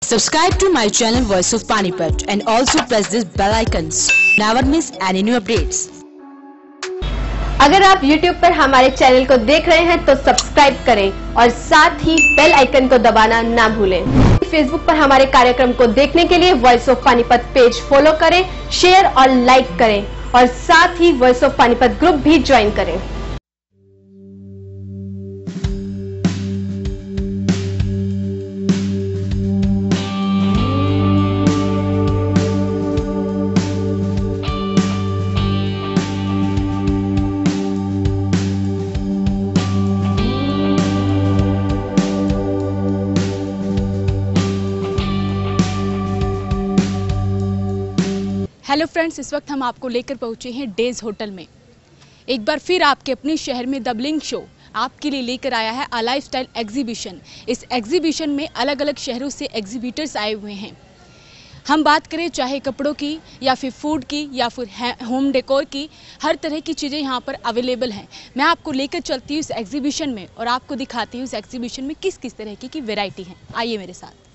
Subscribe to my channel Voice of Panipat and also press this bell icons. Never miss any new updates. अगर आप YouTube पर हमारे channel को देख रहे हैं तो सब्सक्राइब करें और साथ ही बेल आइकन को दबाना ना भूलें। Facebook पर हमारे कार्यक्रम को देखने के लिए voice of Panipat page follow करें, शेयर और लाइक करें और साथ ही वॉइस ऑफ पानीपत ग्रुप भी ज्वाइन करें। हेलो फ्रेंड्स, इस वक्त हम आपको लेकर पहुंचे हैं डेज होटल में। एक बार फिर आपके अपने शहर में द ब्लिंक शो आपके लिए लेकर आया है अ लाइफस्टाइल एग्जीबिशन। इस एग्जीबिशन में अलग अलग शहरों से एग्जीबिटर्स आए हुए हैं। हम बात करें चाहे कपड़ों की या फिर फूड की या फिर होम डेकोर की, हर तरह की चीज़ें यहाँ पर अवेलेबल हैं। मैं आपको लेकर चलती हूँ इस एग्जीबिशन में और आपको दिखाती हूँ इस एग्जीबिशन में किस किस तरह की वैरायटी है। आइए मेरे साथ।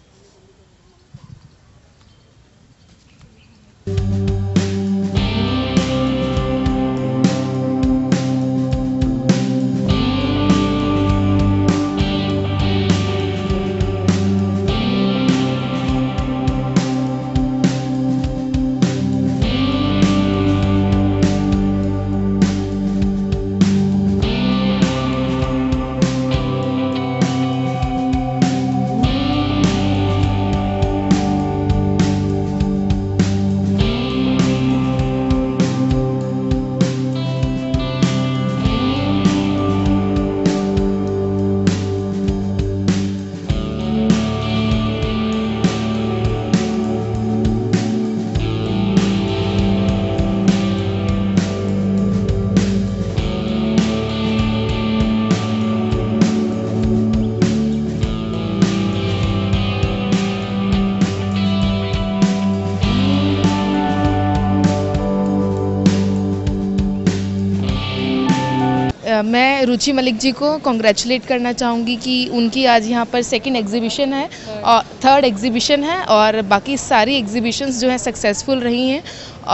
मैं रुचि मलिक जी को कॉन्ग्रेचुलेट करना चाहूँगी कि उनकी आज यहाँ पर सेकंड एग्जीबिशन है और थर्ड एग्जीबिशन है और बाकी सारी एग्जीबिशंस जो हैं सक्सेसफुल रही हैं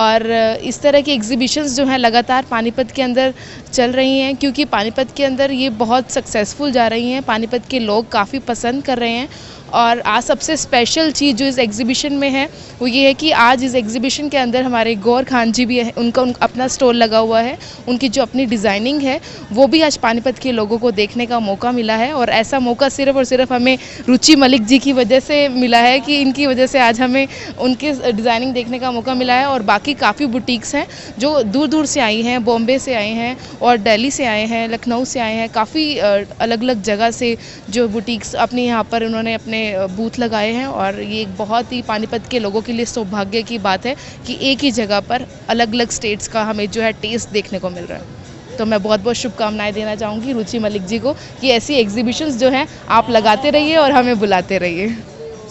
और इस तरह की एग्जीबिशंस जो हैं लगातार पानीपत के अंदर चल रही हैं क्योंकि पानीपत के अंदर ये बहुत सक्सेसफुल जा रही हैं। पानीपत के लोग काफ़ी पसंद कर रहे हैं और आज सबसे स्पेशल चीज़ जो इस एग्जीबिशन में है वो ये है कि आज इस एग्जीबिशन के अंदर हमारे गौर खान जी भी है, उनका अपना स्टॉल लगा हुआ है। उनकी जो अपनी डिज़ाइनिंग है वो भी आज पानीपत के लोगों को देखने का मौका मिला है और ऐसा मौका सिर्फ़ और सिर्फ हमें रुचि मलिक जी की वजह से मिला है कि इनकी वजह से आज हमें उनकी डिज़ाइनिंग देखने का मौका मिला है। और बाकी काफ़ी बुटीक्स हैं जो दूर दूर से आई हैं, बॉम्बे से आए हैं और दिल्ली से आए हैं, लखनऊ से आए हैं, काफ़ी अलग अलग जगह से जो बुटीक्स अपने यहाँ पर उन्होंने अपने बूथ लगाए हैं। और ये एक बहुत ही पानीपत के लोगों के लिए सौभाग्य की बात है कि एक ही जगह पर अलग अलग स्टेट्स का हमें जो है टेस्ट देखने को मिल रहा है। तो मैं बहुत बहुत शुभकामनाएं देना चाहूँगी रुचि मलिक जी को कि ऐसी एग्जीबिशंस जो हैं आप लगाते रहिए और हमें बुलाते रहिए।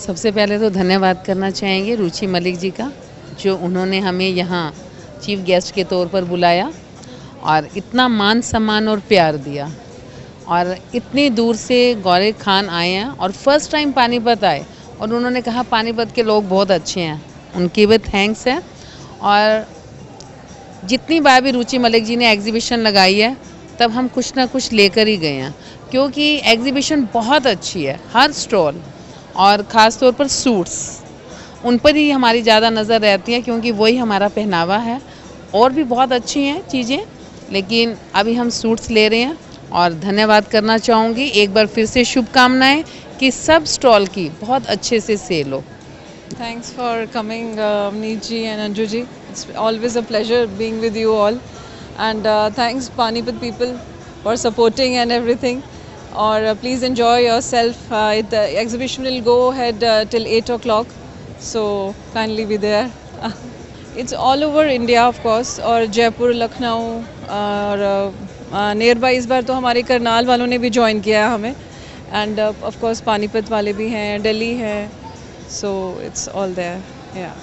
सबसे पहले तो धन्यवाद करना चाहेंगे रुचि मलिक जी का, जो उन्होंने हमें यहाँ चीफ गेस्ट के तौर पर बुलाया और इतना मान सम्मान और प्यार दिया। और इतनी दूर से गौर खान आए हैं और फर्स्ट टाइम पानीपत आए और उन्होंने कहा पानीपत के लोग बहुत अच्छे हैं, उनकी भी थैंक्स है। और जितनी बार भी रुचि मलिक जी ने एग्जीबिशन लगाई है तब हम कुछ ना कुछ लेकर ही गए हैं क्योंकि एग्जीबिशन बहुत अच्छी है। हर स्टॉल और ख़ास तौर पर सूट्स, उन पर ही हमारी ज़्यादा नज़र रहती है क्योंकि वही हमारा पहनावा है। और भी बहुत अच्छी हैं चीज़ें, लेकिन अभी हम सूट्स ले रहे हैं। और धन्यवाद करना चाहूँगी एक बार फिर से, शुभकामनाएं कि सब स्टॉल की बहुत अच्छे से सेल हो। Thanks for coming, Neet ji and Anju ji. It's always a pleasure being with you all. And thanks Panipat people for supporting and everything. Or please enjoy yourself. The exhibition will go ahead till 8 o'clock. So kindly be there. It's all over India of course. और जयपुर, लखनऊ और near by इस बार तो हमारे करनाल वालों ने भी join किया है हमें। एंड ऑफ कोर्स पानीपत वाले भी हैं, दिल्ली है, सो इट्स ऑल देयर या।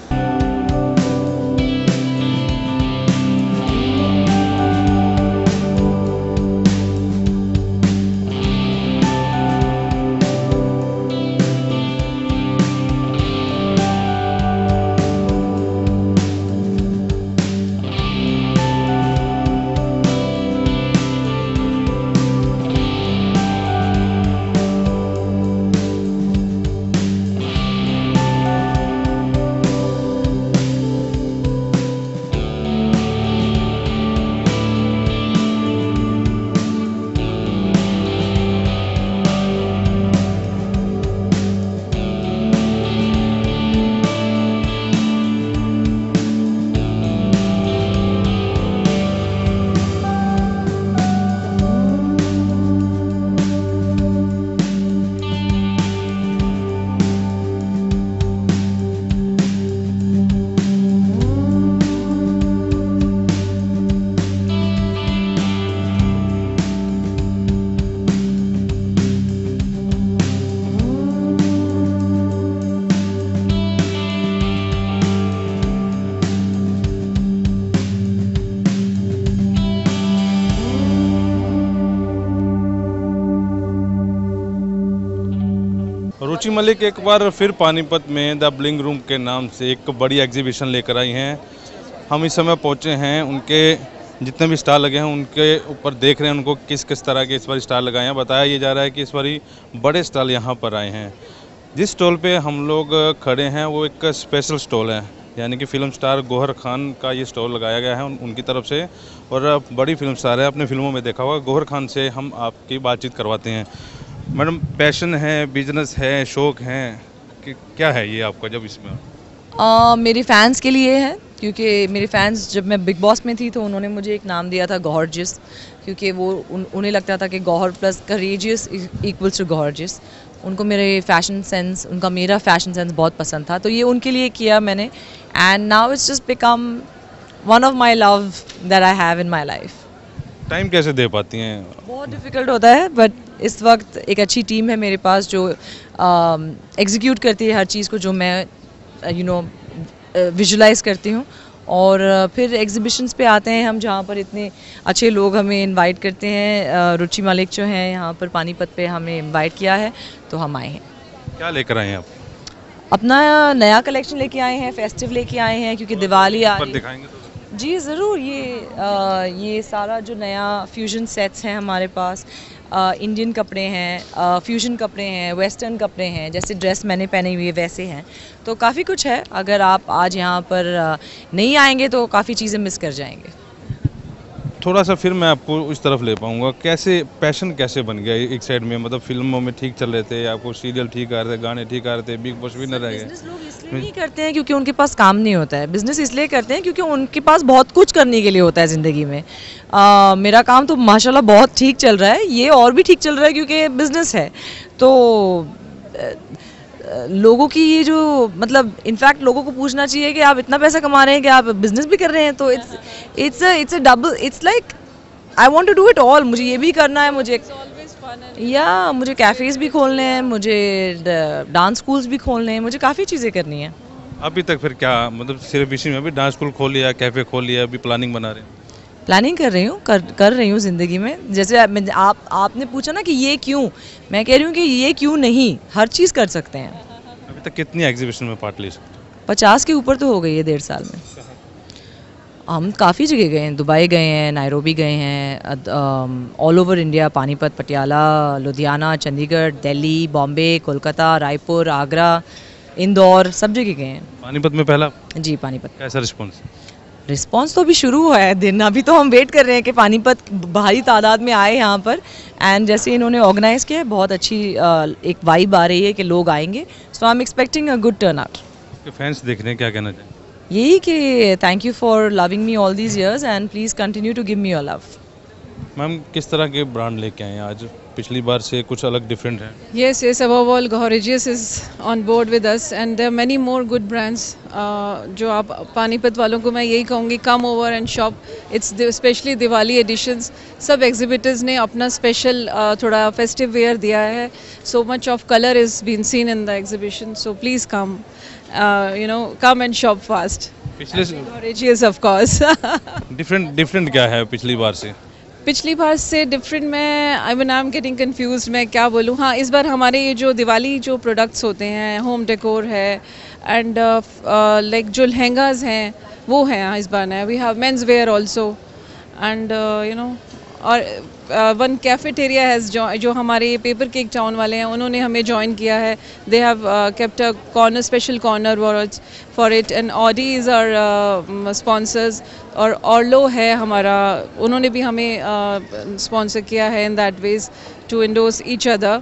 रुचि मलिक एक बार फिर पानीपत में द ब्लिंग रूम के नाम से एक बड़ी एग्जीबिशन लेकर आई हैं। हम इस समय पहुंचे हैं, उनके जितने भी स्टाल लगे हैं उनके ऊपर देख रहे हैं उनको किस किस तरह के इस बार स्टाल लगाए हैं। बताया ये जा रहा है कि इस बार बड़े स्टाल यहाँ पर आए हैं। जिस स्टॉल पे हम लोग खड़े हैं वो एक स्पेशल स्टॉल है, यानी कि फिल्म स्टार गौहर खान का ये स्टॉल लगाया गया है उनकी तरफ से। और बड़ी फिल्म स्टार है, अपने फिल्मों में देखा होगा। गौहर खान से हम आपकी बातचीत करवाते हैं। मैडम, पैशन है, बिजनेस है, शौक है कि क्या है ये आपका जब इसमें? मेरे फैंस के लिए है, क्योंकि मेरे फैंस जब मैं बिग बॉस में थी तो उन्होंने मुझे एक नाम दिया था गॉर्जियस, क्योंकि वो उन्हें लगता था कि Gauahar plus courageous equals to gorgeous. उनको मेरे फैशन सेंस, उनका मेरा फैशन सेंस बहुत पसंद था, तो ये उनके लिए किया मैंने। And now it's just become one of my love that I have in my life. Time कैसे दे पाती हैं? बहुत डिफ़िकल्ट होता है, बट इस वक्त एक अच्छी टीम है मेरे पास जो एग्जीक्यूट करती है हर चीज़ को जो मैं विजुलाइज करती हूँ। और फिर एग्जीबिशंस पे आते हैं हम, जहाँ पर इतने अच्छे लोग हमें इनवाइट करते हैं। रुचि मलिक जो हैं यहाँ पर पानीपत पे हमें इनवाइट किया है, तो हम आए हैं। क्या लेकर आए हैं आप? अपना नया कलेक्शन लेके आए हैं, फेस्टिव लेके आए हैं, क्योंकि दिवाली आ रही है। दिखाएंगे तो? जी ज़रूर। ये सारा जो नया फ्यूजन सेट्स हैं हमारे पास, इंडियन कपड़े हैं, फ्यूजन कपड़े हैं, वेस्टर्न कपड़े हैं, जैसे ड्रेस मैंने पहनी हुई है वैसे हैं। तो काफ़ी कुछ है, अगर आप आज यहाँ पर नहीं आएंगे तो काफ़ी चीज़ें मिस कर जाएंगे। थोड़ा सा फिर मैं आपको उस तरफ ले पाऊंगा, कैसे पैशन कैसे बन गया एक साइड में? मतलब फिल्मों में ठीक चल रहे थे, आपको सीरियल ठीक आ रहे थे, गाने ठीक आ रहे थे, बिग बॉस विनर रह गए। बिजनेस लोग इसलिए नहीं करते हैं क्योंकि उनके पास काम नहीं होता है। बिजनेस इसलिए करते हैं क्योंकि उनके पास बहुत कुछ करने के लिए होता है ज़िंदगी में। मेरा काम तो माशाल्लाह बहुत ठीक चल रहा है, ये और भी ठीक चल रहा है क्योंकि बिजनेस है। तो लोगों की ये जो मतलब इनफैक्ट लोगों को पूछना चाहिए कि आप इतना पैसा कमा रहे हैं कि आप बिजनेस भी कर रहे हैं, तो it's a double, it's like I want to do it all. मुझे ये भी करना है, मुझे कैफ़ेज़ भी खोलने हैं, मुझे डांस स्कूल्स भी खोलने हैं, मुझे काफ़ी चीज़ें करनी हैं। अभी तक फिर क्या, मतलब सिर्फ इसी में? अभी डांस स्कूल खोल लिया, कैफ़े खोल लिया, अभी प्लानिंग बना रहे हैं? प्लानिंग कर रही हूँ, कर रही हूँ ज़िंदगी में। जैसे आपने पूछा ना कि ये क्यों, मैं कह रही हूँ कि ये क्यों नहीं, हर चीज़ कर सकते हैं। अभी तक कितनी एग्जीबिशन में पार्ट ले सकते? 50 के ऊपर तो हो गई है 1.5 साल में। हम काफ़ी जगह गए हैं, दुबई गए हैं, नायरोबी गए हैं, all over India, Panipat, Patiala, Ludhiana, Chandigarh, Delhi, Bombay, Kolkata, Raipur, Agra, Indore, सब जगह गए हैं। पानीपत में पहला? जी, पानीपत। कैसा रिस्पॉन्स? रिस्पांस तो अभी शुरू हुआ है दिन, अभी तो हम वेट कर रहे हैं कि पानीपत भारी तादाद में आए यहाँ पर। एंड जैसे इन्होंने ऑर्गेनाइज़ किया है, बहुत अच्छी एक वाइब आ रही है कि लोग आएंगे। So I am expecting a good turn out. Fans देख रहे हैं, क्या कहना चाहिए? यही कि thank you for loving me all these years and please continue to give me your love. Ma'am, किस तरह के ब्रांड लेके आए हैं आज? पिछली बार से कुछ अलग डिफरेंट है? Yes, above all, Gauhregius is on board with us and there are many more good brands. जो आप पानीपत वालों को मैं यही कहूँगी, come over and shop. It's especially Diwali editions. सब exhibitors ने अपना special थोड़ा festive wear दिया है. So much of color is been seen in the exhibition. So please come, come and shop fast. पिछले Gauhregius of course. डिफरेंट क्या है पिछली बार से? पिछली बार से डिफरेंट में आई एम गेटिंग कंफ्यूज, मैं क्या बोलूँ। हाँ, इस बार हमारे ये जो दिवाली जो प्रोडक्ट्स होते हैं, होम डेकोर है एंड लाइक जो लहंगाज हैं वो हैं इस बार नया। We have men's wear also and और वन कैफेटेरिया हैज़ जो हमारे ये पेपर केक टाउन वाले हैं उन्होंने हमें ज्वाइन किया है। They have kept a corner, special corner for it and Audi is our sponsors. और ऑर्लो है हमारा, उन्होंने भी हमें स्पॉन्सर किया है in that ways to endorse each other.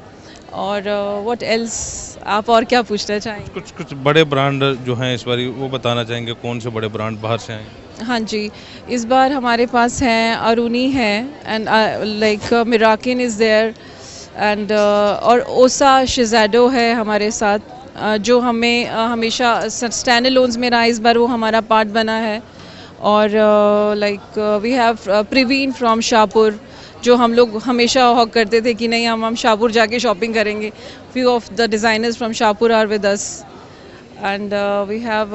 और व्हाट एल्स, आप और क्या पूछना चाहेंगे? कुछ बड़े ब्रांड जो हैं इस बार वो बताना चाहेंगे, कौन से बड़े ब्रांड बाहर से आए? हाँ जी, इस बार हमारे पास हैं अरुणी है एंड लाइक मिराकिन इज़ देयर एंड और ओसा शिज़ाडो है हमारे साथ, जो हमें हमेशा स्टैंड लोन्स में रहा, इस बार वो हमारा पार्ट बना है। और like we have Praveen from Shahpur, जो हम लोग हमेशा हॉक करते थे कि नहीं हम शाहपुर जाके शॉपिंग करेंगे। Few of the designers from Shahpur are with us and we have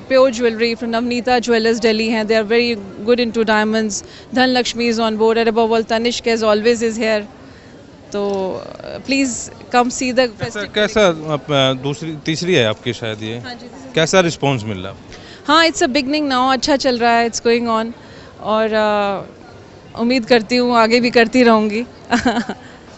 pure jewelry from Navneeta Jewelers Delhi हैं, they are very good into diamonds. Dhanlakshmi is on board and above all Tanishq as always is here तो please come see the कैसा दूसरी तीसरी है आपकी शायद ये? हाँ जी, कैसा रिस्पांस मिल रहा है? हाँ, इट्स अ बिगनिंग नाउ, अच्छा चल रहा है, इट्स गोइंग ऑन, और उम्मीद करती हूँ आगे भी करती रहूँगी।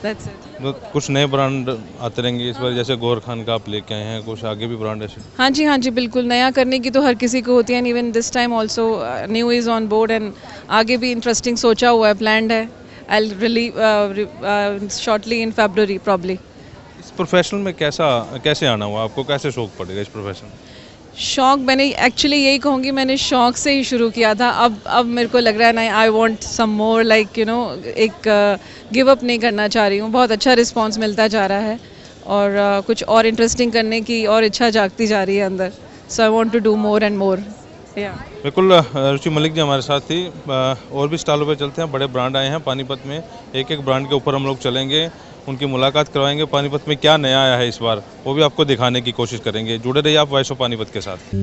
That's it. तो कुछ नए ब्रांड आते रहेंगे इस बार, जैसे गौर खान का आप लेके आए हैं, कुछ आगे भी ब्रांड ऐसे? हाँ जी बिल्कुल, नया करने की तो हर किसी को होती है, and even this time also new is on board, and आगे भी इंटरेस्टिंग सोचा हुआ है, प्लान्ड है। I will relieve shortly in February probably. इस प्रोफेशन में कैसे आना हुआ आपको, कैसे शौक पड़ेगा इस प्रोफेशन? शौक मैंने एक्चुअली यही कहूँगी, मैंने शौक से ही शुरू किया था। अब मेरे को लग रहा है ना, I want some more, like you know, एक गिव अप नहीं करना चाह रही हूँ। बहुत अच्छा रिस्पांस मिलता जा रहा है, और कुछ और इंटरेस्टिंग करने की और इच्छा जागती जा रही है अंदर। So I want to do more and more. बिल्कुल, रुचि मलिक जी हमारे साथ थी। और भी स्टॉलों पे चलते हैं, बड़े ब्रांड आए हैं पानीपत में, एक एक ब्रांड के ऊपर हम लोग चलेंगे, उनकी मुलाकात करवाएंगे, पानीपत में क्या नया आया है इस बार वो भी आपको दिखाने की कोशिश करेंगे। जुड़े रहिए आप वॉइस ऑफ पानीपत के साथ।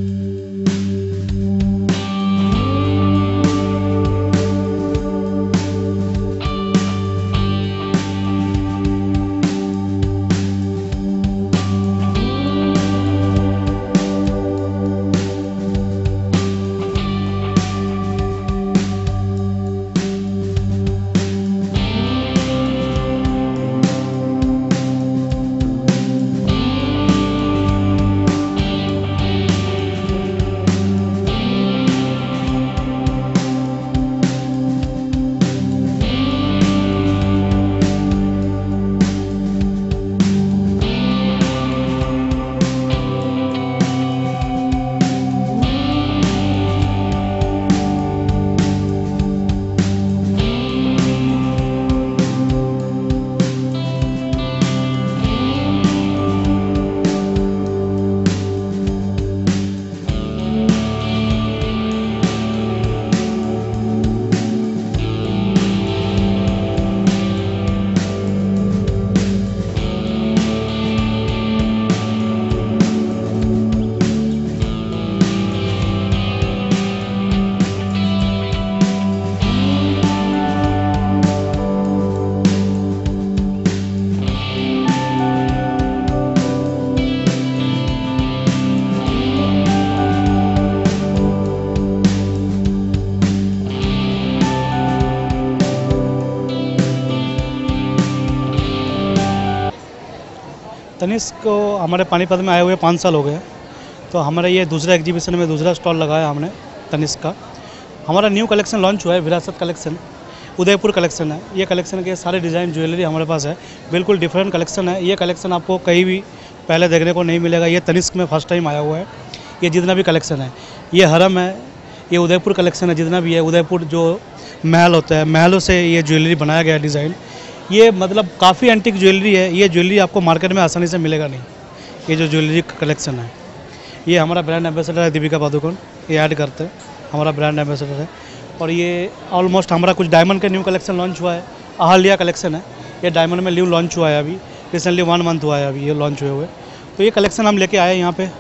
तनिष्क को हमारे पानीपत में आए हुए 5 साल हो गए, तो हमारा ये दूसरा एग्जीबिशन में दूसरा स्टॉल लगाया हमने तनिष्क का। हमारा न्यू कलेक्शन लॉन्च हुआ है, विरासत कलेक्शन, उदयपुर कलेक्शन है। ये कलेक्शन के सारे डिज़ाइन ज्वेलरी हमारे पास है, बिल्कुल डिफरेंट कलेक्शन है। ये कलेक्शन आपको कहीं भी पहले देखने को नहीं मिलेगा, ये तनिष्क में फर्स्ट टाइम आया हुआ है। ये जितना भी कलेक्शन है, ये हरम है, ये उदयपुर कलेक्शन है, जितना भी है उदयपुर जो महल होता है, महलों से ये ज्वेलरी बनाया गया डिज़ाइन। ये मतलब काफ़ी एंटीक ज्वेलरी है, ये ज्वेलरी आपको मार्केट में आसानी से मिलेगा नहीं। ये जो ज्वेलरी कलेक्शन है, ये हमारा ब्रांड एम्बेसडर है दीपिका पादुकोण, ये ऐड करते हैं, हमारा ब्रांड एम्बेसडर है। और ये ऑलमोस्ट हमारा कुछ डायमंड का न्यू कलेक्शन लॉन्च हुआ है, अहल्या कलेक्शन है, ये डायमंड में न्यू लॉन्च हुआ है, अभी रिसेंटली 1 मंथ हुआ है अभी ये लॉन्च हुए। तो ये कलेक्शन हम लेके आए यहाँ पे।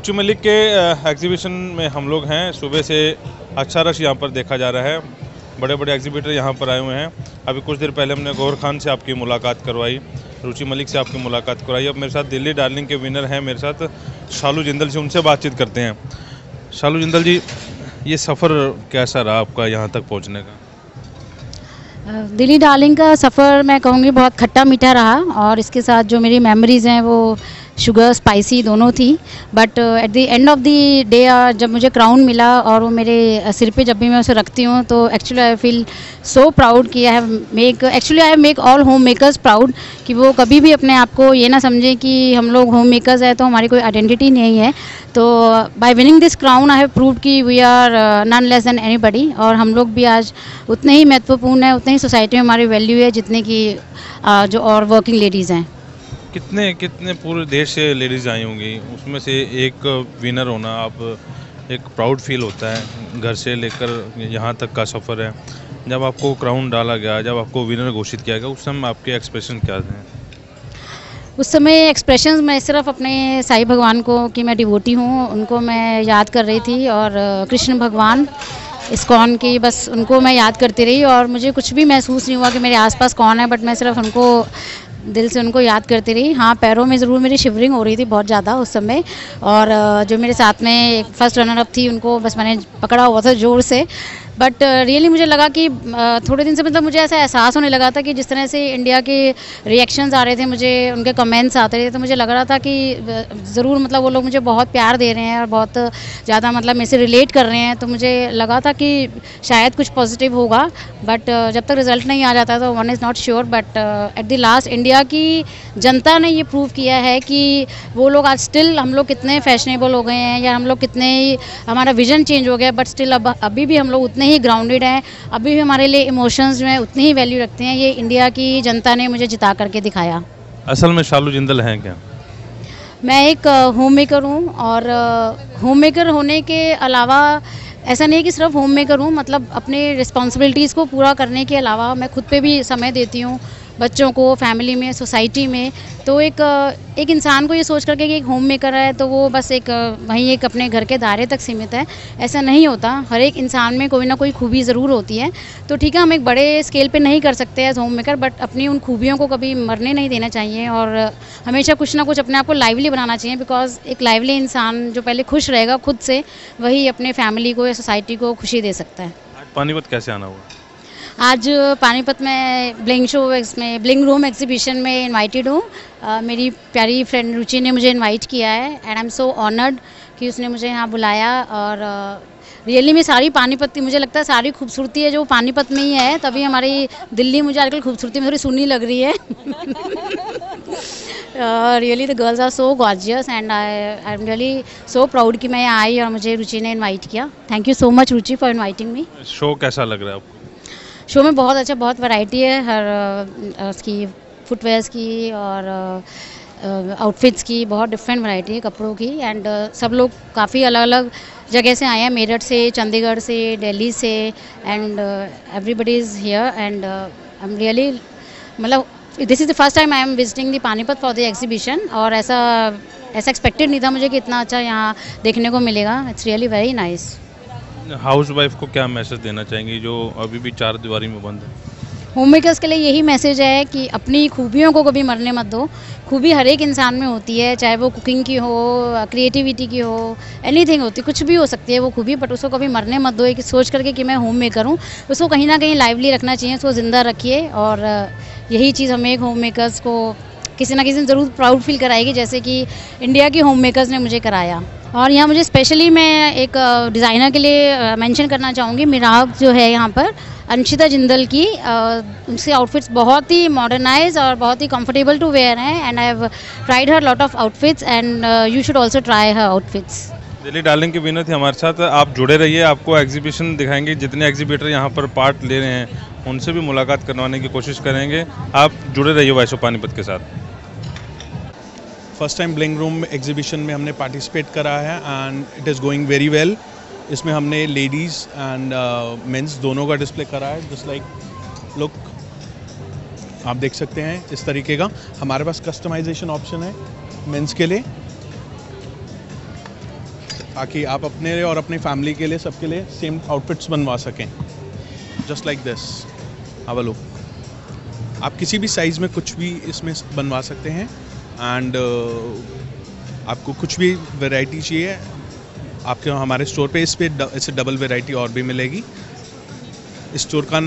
रुचि मलिक के एग्जीबिशन में हम लोग हैं। सुबह से अच्छा रश यहाँ पर देखा जा रहा है। बड़े बड़े एग्जीबिटर यहाँ पर आए हुए हैं। अभी कुछ देर पहले हमने गौहर खान से आपकी मुलाकात करवाई, रुचि मलिक से आपकी मुलाकात करवाई। अब मेरे साथ दिल्ली डार्लिंग के विनर हैं मेरे साथ शालू जिंदल से, उनसे बातचीत करते हैं। शालू जिंदल जी, ये सफ़र कैसा रहा आपका यहाँ तक पहुँचने का? दिल्ली डार्लिंग का सफ़र मैं कहूँगी बहुत खट्टा मीठा रहा, और इसके साथ जो मेरी मेमोरीज़ हैं वो शुगर स्पाइसी दोनों थी। But at the end of the day जब मुझे क्राउन मिला और वो मेरे सिर पे जब भी मैं उसे रखती हूँ तो actually I feel so proud कि I have make all home makers proud, कि वो कभी भी अपने आप को ये ना समझें कि हम लोग होम मेकर्स हैं तो हमारी कोई आइडेंटिटी नहीं है। तो by winning this crown I have proved कि we are none less than anybody, और हम लोग भी आज उतने ही महत्वपूर्ण है, उतने ही सोसाइटी में हमारी वैल्यू है जितने की जो और वर्किंग लेडीज़ हैं। कितने पूरे देश से लेडीज़ आई होंगी, उसमें से एक विनर होना, आप एक प्राउड फील होता है। घर से लेकर यहाँ तक का सफ़र है। जब आपको क्राउन डाला गया, जब आपको विनर घोषित किया गया, उस समय आपके एक्सप्रेशन क्या थे? उस समय एक्सप्रेशंस मैं सिर्फ अपने साईं भगवान को, कि मैं डिवोटी हूँ, उनको मैं याद कर रही थी, और कृष्ण भगवान इस्कॉन की, बस उनको मैं याद करती रही, और मुझे कुछ भी महसूस नहीं हुआ कि मेरे आसपास कौन है, बट मैं सिर्फ उनको दिल से उनको याद करती रही। हाँ, पैरों में ज़रूर मेरी शिवरिंग हो रही थी बहुत ज़्यादा उस समय, और जो मेरे साथ में एक फर्स्ट रनर अप थी उनको बस मैंने पकड़ा हुआ था ज़ोर से। बट रियली मुझे लगा कि थोड़े दिन से मतलब मुझे ऐसा एहसास होने लगा था कि जिस तरह से इंडिया के रिएक्शंस आ रहे थे, मुझे उनके कमेंट्स आते थे, तो मुझे लग रहा था कि ज़रूर मतलब वो लोग मुझे बहुत प्यार दे रहे हैं और बहुत ज़्यादा मतलब मेरे से रिलेट कर रहे हैं। तो मुझे लगा था कि शायद कुछ पॉजिटिव होगा, बट जब तक रिज़ल्ट नहीं आ जाता तो one is not sure. But at the last India की जनता ने ये प्रूव किया है कि वो लोग आज स्टिल, हम लोग कितने फैशनेबल हो गए हैं या हम लोग कितने, हमारा विजन चेंज हो गया, बट स्टिल अभी भी हम लोग उतने ही ग्राउंडेड हैं, अभी भी हमारे लिए इमोशंस जो हैं उतनी ही वैल्यू रखते हैं। ये इंडिया की जनता ने मुझे जिता करके दिखाया। असल में शालू जिंदल हैं क्या? मैं एक होम मेकर हूँ, और होम मेकर होने के अलावा ऐसा नहीं कि सिर्फ होम मेकर हूँ, मतलब अपने रिस्पॉन्सिबिलिटीज़ को पूरा करने के अलावा मैं खुद पे भी समय देती हूँ, बच्चों को, फैमिली में, सोसाइटी में। तो एक इंसान को ये सोच करके कि एक होम मेकर है तो वो बस वहीं एक अपने घर के दायरे तक सीमित है, ऐसा नहीं होता। हर एक इंसान में कोई ना कोई खूबी ज़रूर होती है। तो ठीक है, हम एक बड़े स्केल पे नहीं कर सकते एज होम मेकर, बट अपनी उन खूबियों को कभी मरने नहीं देना चाहिए, और हमेशा कुछ ना कुछ अपने आप को लाइवली बनाना चाहिए। बिकॉज एक लाइवली इंसान जो पहले खुश रहेगा खुद से, वही अपने फैमिली को या सोसाइटी को खुशी दे सकता है। आज पानीपत कैसे आना हुआ? आज पानीपत में ब्लिंग रूम एग्जीबिशन में इनवाइटेड हूँ। मेरी प्यारी फ्रेंड रुचि ने मुझे इनवाइट किया है, and I am so honoured कि उसने मुझे यहाँ बुलाया। और रियली में सारी पानीपत की, मुझे लगता है सारी खूबसूरती है जो पानीपत में ही है, तभी हमारी दिल्ली मुझे आजकल खूबसूरती में थोड़ी सुनी लग रही है। Really the girls are so gorgeous, and I am really so proud कि मैं यहाँ आई और मुझे रुचि ने इन्वाइट किया। Thank you so much Ruchi for inviting me. Show कैसा लग रहा है आपको? शो में बहुत अच्छा, बहुत वैरायटी है, हर उसकी फुटवेयर्स की और आउटफिट्स की बहुत डिफरेंट वैरायटी है कपड़ों की। एंड सब लोग काफ़ी अलग अलग जगह से आए हैं, मेरठ से, चंडीगढ़ से, दिल्ली से, and everybody is here, and I am really, मतलब this is the first time I am visiting the Panipat for the exhibition, और ऐसा एक्सपेक्टेड नहीं था मुझे कि इतना अच्छा यहाँ देखने को मिलेगा। It's really very nice. House wife को क्या मैसेज देना चाहेंगी जो अभी भी चार दीवारी में बंद है? होम मेकर्स के लिए यही मैसेज है कि अपनी खूबियों को कभी मरने मत दो। खूबी हर एक इंसान में होती है, चाहे वो कुकिंग की हो, क्रिएटिविटी की हो, एनीथिंग होती, कुछ भी हो सकती है वो खूबी, बट उसको कभी मरने मत दो। एक सोच करके कि मैं होम मेकर हूँ, उसको कहीं ना कहीं लाइवली रखना चाहिए, उसको ज़िंदा रखिए। और यही चीज़ हमें एक होम मेकर्स को किसी ना किसी दिन ज़रूर प्राउड फील कराएगी, जैसे कि इंडिया की होम मेकर्स ने मुझे कराया। और यहाँ मुझे स्पेशली मैं एक डिज़ाइनर के लिए मेंशन करना चाहूँगी, मिराग जो है यहाँ पर, अंशिता जिंदल की। उनके आउटफिट्स बहुत ही मॉडर्नाइज और बहुत ही कंफर्टेबल टू वेयर हैं, and I have tried her lot of outfits, and you should also try her outfits. Delhi darling के विनर थे हमारे साथ। आप जुड़े रहिए, आपको एग्जीबिशन दिखाएंगे, जितने एग्जीबिटर यहाँ पर पार्ट ले रहे हैं उनसे भी मुलाकात करवाने की कोशिश करेंगे। आप जुड़े रहिए वॉइस ऑफ पानीपत के साथ। First time bling room exhibition में हमने पार्टिसिपेट करा है, and it is going very well. इसमें हमने लेडीज़ एंड मेंस दोनों का डिस्प्ले करा है। जस्ट लाइक लुक, आप देख सकते हैं इस तरीके का। हमारे पास कस्टमाइजेशन ऑप्शन है मेंस के लिए। ताकि आप अपने लिए और अपनी फैमिली के लिए सबके लिए सेम आउटफिट्स बनवा सकें। Just like this, have a look. आप किसी भी साइज़ में कुछ भी इसमें बनवा सकते हैं एंड आपको कुछ भी वैरायटी चाहिए आपके हमारे स्टोर पे इससे डबल वैरायटी और भी मिलेगी। इस स्टोर का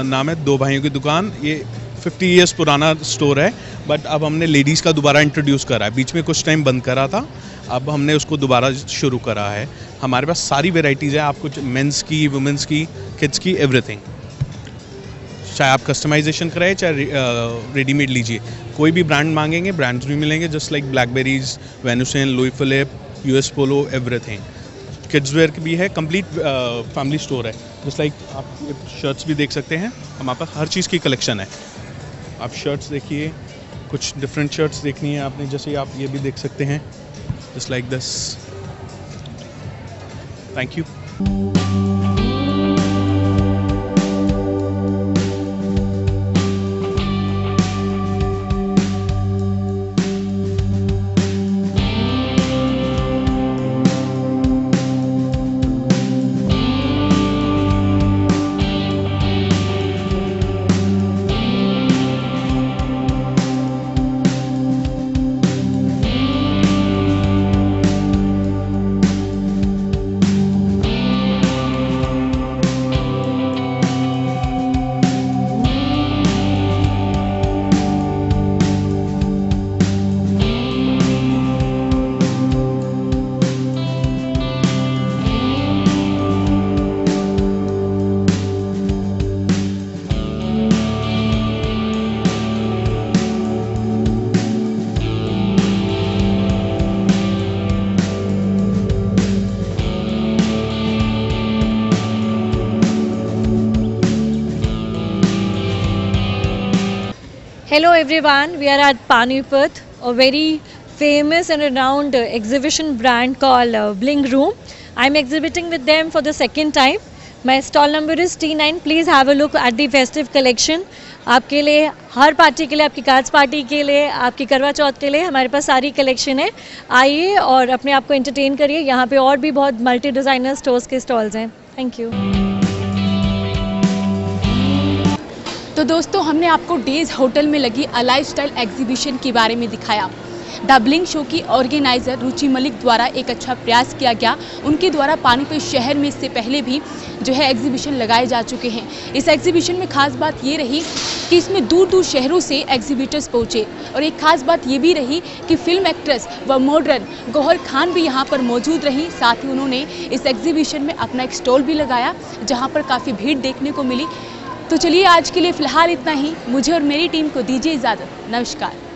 नाम है दो भाइयों की दुकान। ये 50 ईयर्स पुराना स्टोर है, बट अब हमने लेडीज़ का दोबारा इंट्रोड्यूस करा है। बीच में कुछ टाइम बंद करा था, अब हमने उसको दोबारा शुरू करा है। हमारे पास सारी वैरायटीज़ हैं, आपको मेंस की, वुमेंस की, किड्स की, एवरीथिंग। चाहे आप कस्टमाइजेशन कराए चाहे रेडीमेड लीजिए, कोई भी ब्रांड मांगेंगे ब्रांड्स भी मिलेंगे, just like Blackberrys, Van Heusen, Louis Philippe, US Polo, everything. Kids wear भी है, कंप्लीट फैमिली स्टोर है। जस्ट लाइक आप शर्ट्स भी देख सकते हैं, हमारे पास हर चीज़ की कलेक्शन है। आप शर्ट्स देखिए, कुछ डिफरेंट शर्ट्स देखनी है आपने, जैसे आप ये भी देख सकते हैं, just like this. Thank you. Hello everyone, we are at Panipat, a very famous and renowned exhibition brand called Bling Room. I'm exhibiting with them for the second time. My stall number is T9. Please have a look at the festive collection. आपके लिए हर party के लिए, आपकी cast party के लिए, आपकी करवा चौथ के लिए हमारे पास सारी कलेक्शन है। आइए और अपने आप को एंटरटेन करिए। यहाँ पे और भी बहुत मल्टी डिज़ाइनर स्टोर्स के स्टॉल्स हैं। Thank you. तो दोस्तों, हमने आपको डेज होटल में लगी अ लाइफस्टाइल एग्जीबिशन के बारे में दिखाया। द ब्लिंग शो की ऑर्गेनाइज़र रुचि मलिक द्वारा एक अच्छा प्रयास किया गया। उनके द्वारा पानीपत शहर में इससे पहले भी जो है एग्जीबिशन लगाए जा चुके हैं। इस एग्जीबिशन में खास बात ये रही कि इसमें दूर दूर शहरों से एग्जीबिटर्स पहुँचे, और एक खास बात ये भी रही कि फिल्म एक्ट्रेस व मॉडर्न गौहर खान भी यहाँ पर मौजूद रही। साथ ही उन्होंने इस एग्जीबिशन में अपना एक स्टॉल भी लगाया, जहाँ पर काफ़ी भीड़ देखने को मिली। तो चलिए, आज के लिए फ़िलहाल इतना ही। मुझे और मेरी टीम को दीजिए इजाज़त। नमस्कार।